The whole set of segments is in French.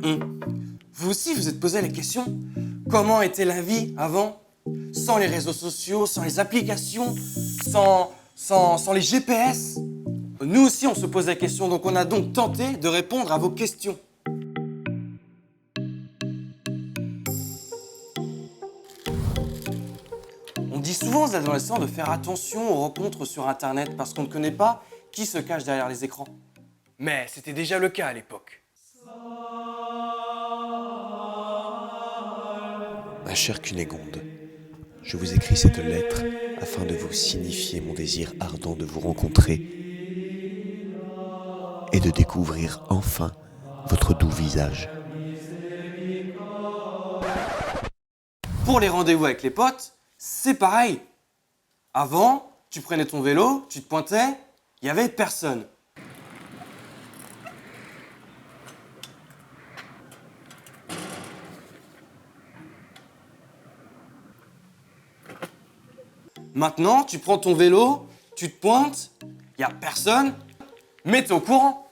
Vous aussi, vous êtes posé la question, comment était la vie avant? Sans les réseaux sociaux, sans les applications, sans les GPS? Nous aussi, on se pose la question, donc on a donc tenté de répondre à vos questions. On dit souvent aux adolescents de faire attention aux rencontres sur Internet parce qu'on ne connaît pas qui se cache derrière les écrans. Mais c'était déjà le cas à l'époque. Ma chère Cunégonde, je vous écris cette lettre afin de vous signifier mon désir ardent de vous rencontrer et de découvrir enfin votre doux visage. Pour les rendez-vous avec les potes, c'est pareil. Avant, tu prenais ton vélo, tu te pointais, il n'y avait personne. Maintenant, tu prends ton vélo, tu te pointes, il n'y a personne, mais t'es au courant.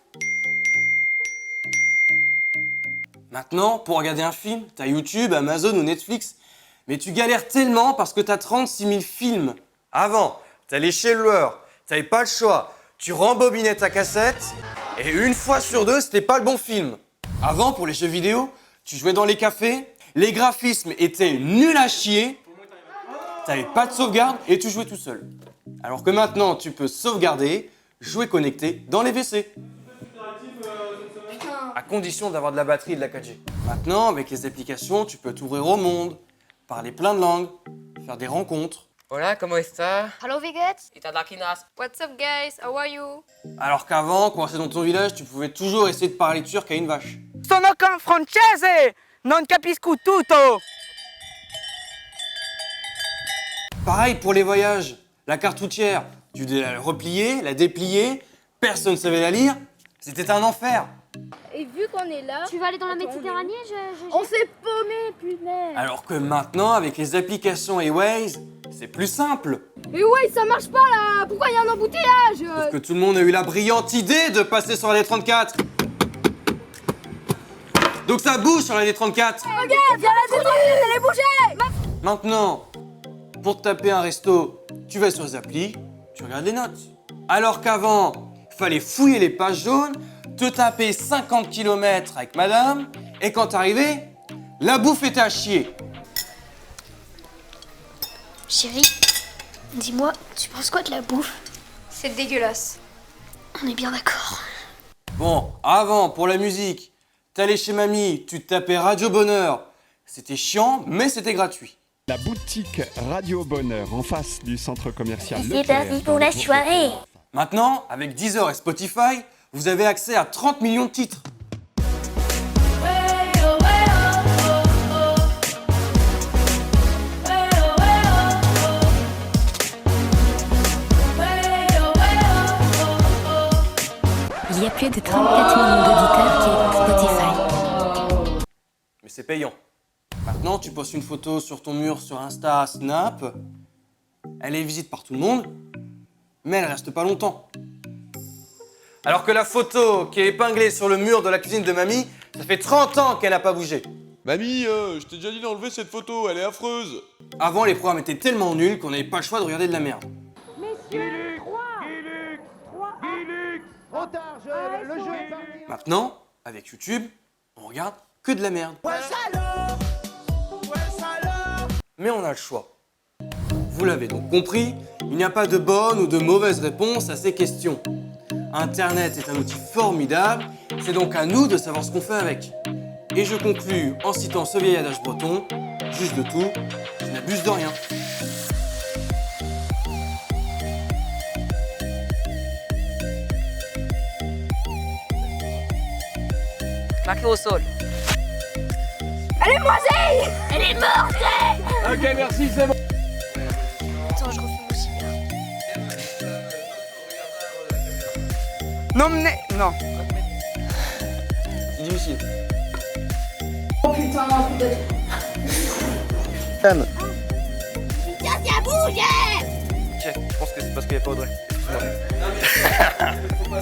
Maintenant, pour regarder un film, t'as YouTube, Amazon ou Netflix, mais tu galères tellement parce que t'as 36 000 films. Avant, t'allais chez le loueur, t'avais pas le choix, tu rembobinais ta cassette, et une fois sur deux, c'était pas le bon film. Avant, pour les jeux vidéo, tu jouais dans les cafés, les graphismes étaient nuls à chier, t'avais pas de sauvegarde et tu jouais tout seul. Alors que maintenant, tu peux sauvegarder, jouer connecté dans les WC. À condition d'avoir de la batterie et de la 4G. Maintenant, avec les applications, tu peux t'ouvrir au monde, parler plein de langues, faire des rencontres. Hola, ¿cómo está? Hello, Vigette. Itadakimasu. What's up, guys? How are you? Alors qu'avant, coincé dans ton village, tu pouvais toujours essayer de parler turc à une vache. Sono con francese! Non capisco tutto! Pareil pour les voyages, la carte routière, tu devais la replier, la déplier, personne ne savait la lire, c'était un enfer. Et vu qu'on est là... Tu vas aller dans la Méditerranée? On s'est paumé, punaise. Alors que maintenant, avec les applications et Waze, c'est plus simple. Mais ouais, ça marche pas là. Pourquoi il y a un embouteillage? Parce que tout le monde a eu la brillante idée de passer sur la D34. Donc ça bouge sur la D34. Regarde, viens la D34, elle est bougée. Maintenant, pour te taper un resto, tu vas sur les applis, tu regardes les notes. Alors qu'avant, il fallait fouiller les pages jaunes, te taper 50 km avec madame, et quand t'arrivais, la bouffe était à chier. Chérie, dis-moi, tu penses quoi de la bouffe? C'est dégueulasse. On est bien d'accord. Bon, avant, pour la musique, t'allais chez mamie, tu te tapais Radio Bonheur. C'était chiant, mais c'était gratuit. La boutique Radio Bonheur en face du centre commercial C'est Leclerc. parti pour la soirée. Maintenant, avec Deezer et Spotify, vous avez accès à 30 millions de titres. Il y a plus de 34 millions d'auditeurs qui écoutent Spotify. Mais c'est payant. Maintenant, tu postes une photo sur ton mur sur Insta, Snap. Elle est visible par tout le monde, mais elle reste pas longtemps. Alors que la photo qui est épinglée sur le mur de la cuisine de mamie, ça fait 30 ans qu'elle n'a pas bougé. Mamie, je t'ai déjà dit d'enlever cette photo, elle est affreuse. Avant, les programmes étaient tellement nuls qu'on n'avait pas le choix de regarder de la merde. Maintenant, avec YouTube, on regarde que de la merde. Mais on a le choix. Vous l'avez donc compris, il n'y a pas de bonne ou de mauvaise réponse à ces questions. Internet est un outil formidable, c'est donc à nous de savoir ce qu'on fait avec. Et je conclus en citant ce vieil adage breton, juge de tout, tu n'abuses de rien. Marqué au sol. Elle est moisie. Elle est mortelle! Ok, merci, c'est bon. Attends, je refais aussi bien. Non, mais... Non. C'est difficile. Oh putain, Anne. Tiens, tiens, bouge. Ok, je pense que c'est parce qu'il n'y a pas Audrey. Excuse-moi.